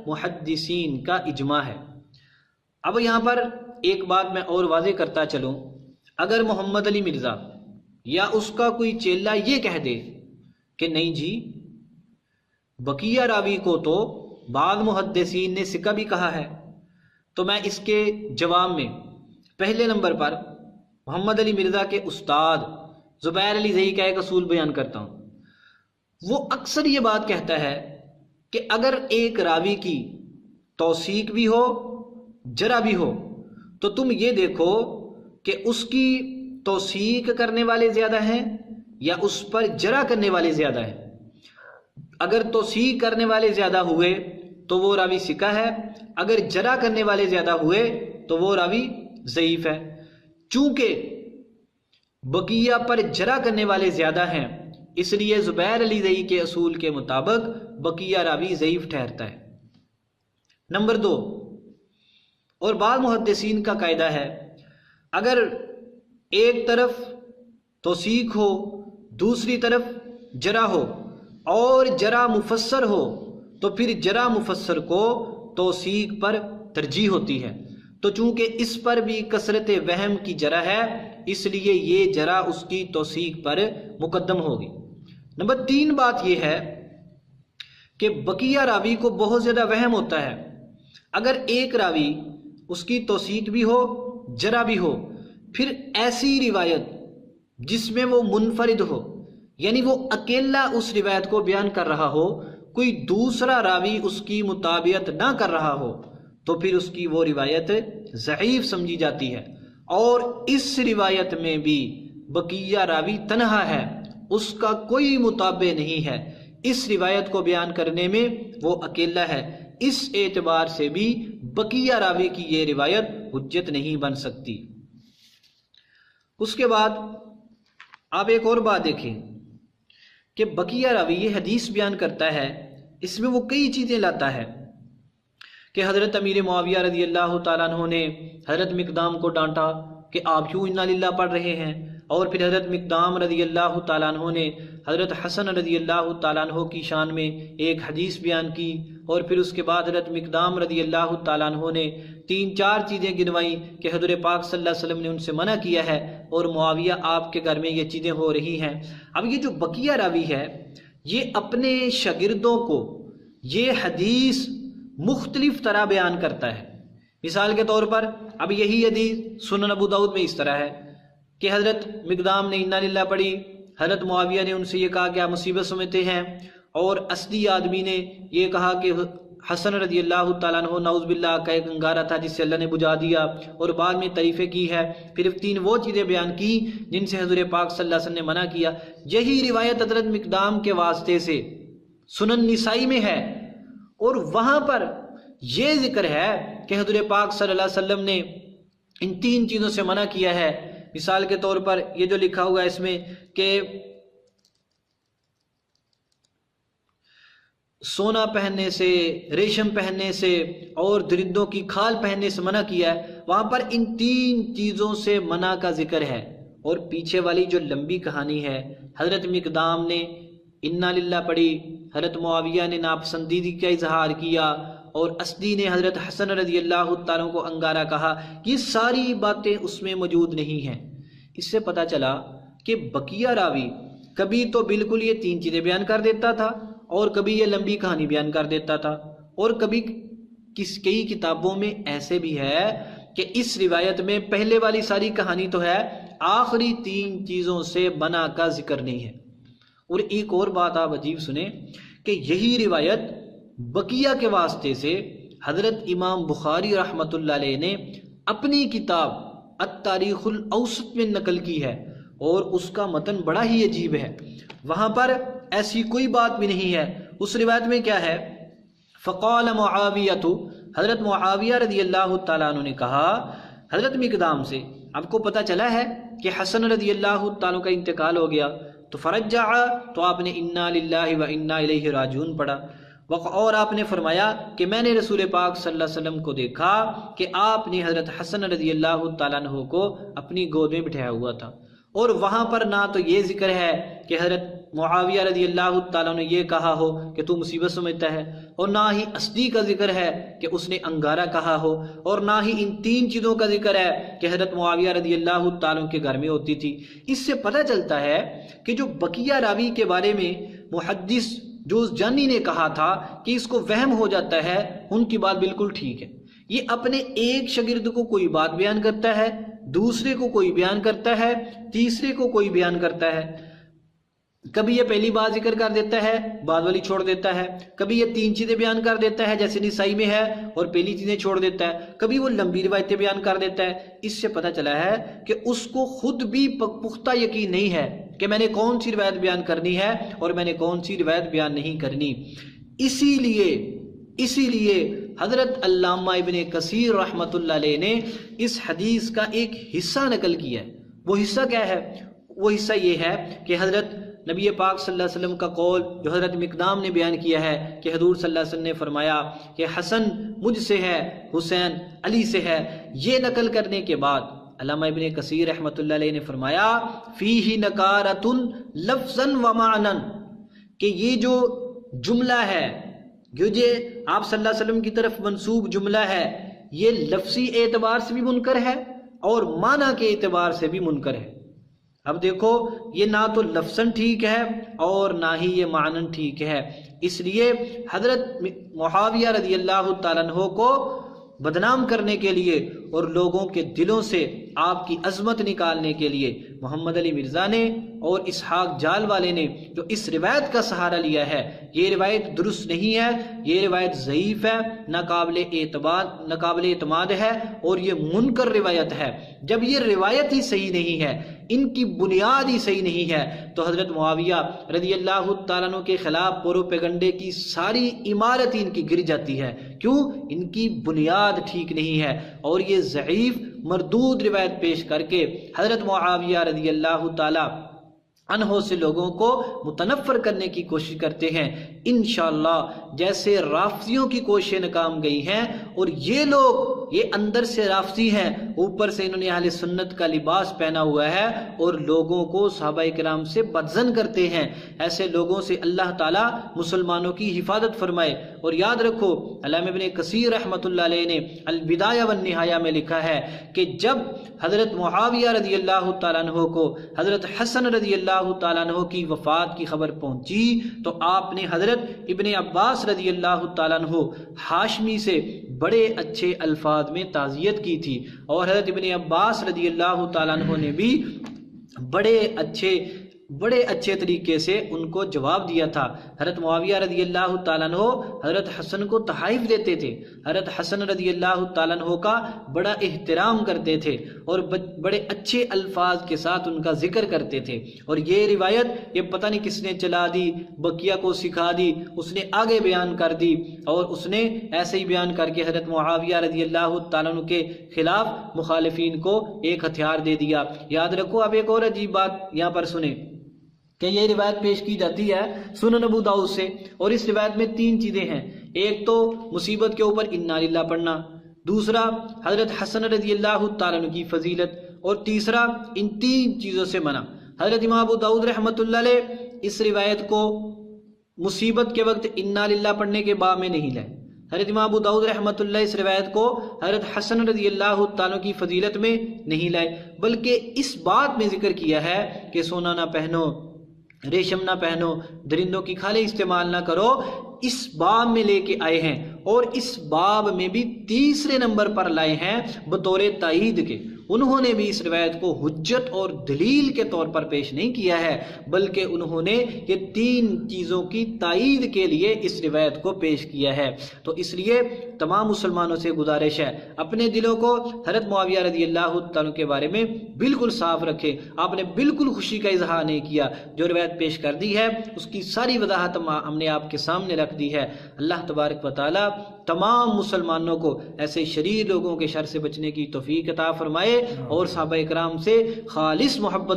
محدثین کا اجماع ہے۔ اب یہاں پر ایک بات میں اور واضح کرتا چلوں، اگر محمد علی مرزا یا اس کا کوئی چیلا یہ کہہ دے کہ نہیں جی بقیہ راوی کو تو بعض محدثین نے ثقہ بھی کہا ہے، تو میں اس کے جواب میں پہلے نمبر پر محمد علی مرزا کے استاد زبیر علی زئی کا ایک اصول بیان کرتا ہوں۔ وہ اکثر یہ بات کہتا ہے کہ اگر ایک راوی کی توثیق بھی ہو جرح بھی ہو تو تم یہ دیکھو کہ اس کی توثیق کرنے والے زیادہ ہیں یا اس پر جرح کرنے والے زیادہ ہیں۔ اگر توثیق کرنے والے زیادہ ہوئے تو وہ راوی ثقہ ہے، اگر جرح کرنے والے زیادہ ہوئے تو وہ راوی ضعیف ہے۔ چونکہ بقیہ پر جرح کرنے والے زیادہ ہیں اس لیے زبیر علی زئی کے اصول کے مطابق بقیہ راوی ضعیف ٹھہرتا ہے۔ نمبر 2، اور بعض محدثین کا قاعدہ ہے اگر ایک طرف توثیق ہو دوسری طرف جرح ہو اور جرح مفسر ہو تو پھر جرح مفسر کو توثیق پر ترجیح ہوتی ہے، تو چونکہ اس پر بھی کثرت وہم کی جرح ہے اس لیے یہ جرح اس کی توثیق پر مقدم ہوگی۔ نمبر 3 بات یہ ہے کہ بقیہ راوی کو بہت زیادہ وہم ہوتا ہے۔ اگر ایک راوی اس کی توثیق بھی ہو جرح بھی ہو، پھر ایسی روایت جس میں وہ منفرد ہو یعنی وہ اکیلا اس روایت کو بیان کر رہا ہو، کوئی دوسرا راوی اس کی مطابقت نہ کر رہا ہو، تو پھر اس کی وہ روایت ضعیف سمجھی جاتی ہے۔ اور اس روایت میں بھی بقیہ راوی تنہا ہے، اس کا کوئی متابع نہیں ہے، اس روایت کو بیان کرنے میں وہ اکیلا ہے، اس اعتبار سے بھی بقیہ راوی کی یہ روایت حجت نہیں بن سکتی۔ اس کے بعد آپ ایک اور بات دیکھیں کہ بقیہ راوی یہ حدیث بیان کرتا ہے، اس میں وہ کئی چیزیں لاتا ہے کہ حضرت امیر معاویہ رضی اللہ تعالیٰ عنہ نے حضرت مقدام کو ڈانٹا کہ آپ کیوں انا للہ پڑھ رہے ہیں، اور پھر حضرت مقدام رضی اللہ تعالیٰ عنہ نے حضرت حسن رضی اللہ تعالیٰ عنہ کی شان میں ایک حدیث بیان کی، اور پھر اس کے بعد حضرت مقدام رضی اللہ تعالیٰ عنہ نے 3-4 چیزیں گنوائیں کہ حضور پاک صلی اللہ علیہ وسلم نے ان سے منع کیا ہے اور معاویہ آپ کے گھر میں یہ چیزیں ہو رہی ہیں۔ اب یہ جو بقیہ راوی ہے یہ اپنے شاگردوں کو یہ حدیث مختلف طرح بیان کرتا ہے۔ مثال کے طور پر اب یہی حدیث سنن ابو داؤد میں اس طرح ہے کہ حضرت مقدام نے انا للہ پڑھی، حضرت معاویہ نے ان سے یہ کہا کہ آپ مصیبت سمجھتے ہیں، اور اصلی آدمی نے یہ کہا کہ حسن رضی اللہ تعالیٰ عنہ نعوذ باللہ کا ایک انگارہ تھا جس سے اللہ نے بجھا دیا، اور بعد میں تعریفیں کی ہے، پھر 3 وہ چیزیں بیان کی جن سے حضور پاک صلی اللہ علیہ وسلم نے منع کیا۔ یہی روایت حضرت مقدام کے واسطے سے سنن نسائی میں ہے، اور وہاں پر یہ ذکر ہے کہ حضور پاک صلی اللہ علیہ وسلم نے ان 3 چیزوں سے منع کیا ہے۔ مثال کے طور پر یہ جو لکھا ہوا ہے اس میں کہ سونا پہننے سے، ریشم پہننے سے اور درندوں کی کھال پہننے سے منع کیا ہے، وہاں پر ان 3 چیزوں سے منع کا ذکر ہے۔ اور پیچھے والی جو لمبی کہانی ہے حضرت مقدام نے انا للہ پڑھی، حضرت معاویہ نے ناپسندیدگی کا اظہار کیا، اور اسدی نے حضرت حسن رضی اللہ تعالیٰ کو انگارہ کہا، یہ ساری باتیں اس میں موجود نہیں ہیں۔ اس سے پتہ چلا کہ بقیہ راوی کبھی تو بالکل یہ 3 چیزیں بیان کر دیتا تھا، اور کبھی یہ لمبی کہانی بیان کر دیتا تھا، اور کبھی کئی کتابوں میں ایسے بھی ہے کہ اس روایت میں پہلے والی ساری کہانی تو ہے، آخری 3 چیزوں سے منع کا ذکر نہیں ہے۔ اور ایک اور بات آپ عجیب سنیں کہ یہی روایت بقیہ کے واسطے سے حضرت امام بخاری رحمۃ اللہ علیہ نے اپنی کتاب التاریخ الاوسط میں نقل کی ہے، اور اس کا متن بڑا ہی عجیب ہے، وہاں پر ایسی کوئی بات بھی نہیں ہے۔ اس روایت میں کیا ہے؟ فقال معاویہ، حضرت معاویہ رضی اللہ تعالیٰ عنہ نے کہا حضرت مقدام سے، آپ کو پتہ چلا ہے کہ حسن رضی اللہ تعالیٰ کا انتقال ہو گیا، تو فرجع، تو آپ نے انا للہ و انا الیہ راجعون پڑھا، اور آپ نے فرمایا کہ میں نے رسول پاک صلی اللہ علیہ وسلم کو دیکھا کہ آپ نے حضرت حسن رضی اللہ تعالیٰ عنہ کو اپنی گود میں بٹھایا ہوا تھا، اور وہاں پر نہ تو یہ ذکر ہے کہ حضرت معاویہ رضی اللہ تعالیٰ نے یہ کہا ہو کہ تو مصیبت سمجھتا ہے، اور نہ ہی اسدی کا ذکر ہے کہ اس نے انگارہ کہا ہو، اور نہ ہی ان تین چیزوں کا ذکر ہے کہ حضرت معاویہ رضی اللہ تعالیٰ کے گھر میں ہوتی تھی۔ اس سے پتہ چلتا ہے کہ جو بقیہ راوی کے بارے میں محدث جوزجانی نے کہا تھا کہ اس کو وہم ہو جاتا ہے، ان کی بات بالکل ٹھیک ہے۔ یہ اپنے ایک شاگرد کو کوئی بات بیان کرتا ہے، دوسرے کو کوئی بیان کرتا ہے، تیسرے کو کوئی بیان کرتا ہے، کبھی یہ پہلی بات ذکر کر دیتا ہے، بعد والی چھوڑ دیتا ہے، کبھی یہ تین چیزیں بیان کر دیتا ہے جیسے نسائی میں ہے اور پہلی چیزیں چھوڑ دیتا ہے، کبھی وہ لمبی روایتیں بیان کر دیتا ہے۔ اس سے پتہ چلا ہے کہ اس کو خود بھی پختہ یقین نہیں ہے کہ میں نے کون سی روایت بیان کرنی ہے اور میں نے کون سی روایت بیان نہیں کرنی۔ اسی لیے حضرت علامہ ابن کثیر رحمۃ اللہ علیہ نے اس حدیث کا ایک حصہ نقل کیا ہے۔ وہ حصہ کیا ہے؟ وہ حصہ یہ ہے کہ حضرت نبی پاک صلی اللہ علیہ وسلم کا قول جو حضرت مقدام نے بیان کیا ہے کہ حضور صلی اللہ علیہ وسلم نے فرمایا کہ حسن مجھ سے ہے، حسین علی سے ہے، یہ نقل کرنے کے بعد علامہ ابن کثیر رحمۃ اللہ علیہ نے فرمایا فیہ نکارۃ لفظا و معنی، کہ یہ جو جملہ ہے، یہ آپ صلی اللہ علیہ وسلم کی طرف منسوب جملہ ہے، یہ لفظی اعتبار سے بھی منکر ہے اور معنی کے اعتبار سے بھی منکر ہے۔ اب دیکھو یہ نہ تو لفظاً ٹھیک ہے اور نہ ہی یہ معنی ٹھیک ہے، اس لیے حضرت معاویہ رضی اللہ تعالیٰ عنہ کو بدنام کرنے کے لیے اور لوگوں کے دلوں سے آپ کی عظمت نکالنے کے لیے محمد علی مرزا نے اور اسحاق جال والے نے جو اس روایت کا سہارا لیا ہے، یہ روایت درست نہیں ہے، یہ روایت ضعیف ہے، ناقابل اعتماد ہے اور یہ منکر روایت ہے۔ جب یہ روایت ہی صحیح نہیں ہے، ان کی بنیاد ہی صحیح نہیں ہے، تو حضرت معاویہ رضی اللہ تعالیٰ عنہ کے خلاف پروپیگنڈے کی ساری عمارت ان کی گر جاتی ہے۔ کیوں؟ ان کی بنیاد ٹھیک نہیں ہے اور یہ ضعیف مردود روایت پیش کر کے حضرت معاویہ رضی اللہ تعالیٰ عنہ سے لوگوں کو متنفر کرنے کی کوشش کرتے ہیں۔ انشاءاللہ جیسے رافضیوں کی کوششیں ناکام گئی ہیں، اور یہ لوگ یہ اندر سے رافضی ہیں، اوپر سے انہوں نے اہل سنت کا لباس پہنا ہوا ہے اور لوگوں کو صحابہ کرام سے بدظن کرتے ہیں۔ ایسے لوگوں سے اللہ تعالیٰ مسلمانوں کی حفاظت فرمائے۔ اور یاد رکھو علامہ ابن کثیر رحمۃ اللہ علیہ نے البدایہ والنہایہ میں لکھا ہے کہ جب حضرت معاویہ رضی اللہ تعالیٰ عنہ کو حضرت حسن رضی اللہ تعالیٰ عنہ کی وفات کی خبر پہنچی تو آپ نے حضرت ابن عباس رضی اللہ تعالیٰ عنہ ہاشمی سے بڑے اچھے الفاظ میں تعزیت کی تھی، اور حضرت ابن عباس رضی اللہ تعالیٰ عنہ نے بھی بڑے اچھے طریقے سے ان کو جواب دیا تھا۔ حضرت معاویہ رضی اللہ تعالیٰ عنہ حضرت حسن کو تحائف دیتے تھے، حضرت حسن رضی اللہ تعالیٰ عنہ کا بڑا احترام کرتے تھے اور بڑے اچھے الفاظ کے ساتھ ان کا ذکر کرتے تھے۔ اور یہ روایت یہ پتہ نہیں کس نے چلا دی، بقیہ کو سکھا دی، اس نے آگے بیان کر دی، اور اس نے ایسے ہی بیان کر کے حضرت معاویہ رضی اللہ تعالیٰ عنہ کے خلاف مخالفین کو ایک ہتھیار دے دیا۔ یاد رکھو اب ایک اور عجیب بات یہاں پر سنیں کہ یہ روایت پیش کی جاتی ہے سنن ابو داؤد سے، اور اس روایت میں تین چیزیں ہیں۔ ایک تو مصیبت کے اوپر انا للہ پڑھنا، دوسرا حضرت حسن رضی اللہ تعالیٰ عنہ کی فضیلت، اور تیسرا ان تین چیزوں سے منع۔ حضرت امام ابو داؤد رحمۃ اللہ علیہ اس روایت کو مصیبت کے وقت انا للہ پڑھنے کے باب میں نہیں لائے۔ حضرت امام ابو داؤد رحمۃ اللہ اس روایت کو حضرت حسن رضی اللہ تعالیٰ کی فضیلت میں نہیں لائے، بلکہ اس بات میں ذکر کیا ہے کہ سونا نہ پہنو، ریشم نہ پہنو، درندوں کی کھالیں استعمال نہ کرو، اس باب میں لے کے آئے ہیں، اور اس باب میں بھی تیسرے نمبر پر لائے ہیں بطور تائید کے۔ انہوں نے بھی اس روایت کو حجت اور دلیل کے طور پر پیش نہیں کیا ہے، بلکہ انہوں نے یہ تین چیزوں کی تائید کے لیے اس روایت کو پیش کیا ہے۔ تو اس لیے تمام مسلمانوں سے گزارش ہے اپنے دلوں کو حضرت معاویہ رضی اللہ تعالیٰ کے بارے میں بالکل صاف رکھے۔ آپ نے بالکل خوشی کا اظہار نہیں کیا، جو روایت پیش کر دی ہے اس کی ساری وضاحت ہم نے آپ کے سامنے رکھ دی ہے۔ اللہ تبارک و تعالی تمام مسلمانوں کو ایسے شریر لوگوں کے شر سے بچنے کی توفیق عطا فرمائے اور صحابہ کرام سے خالص محبت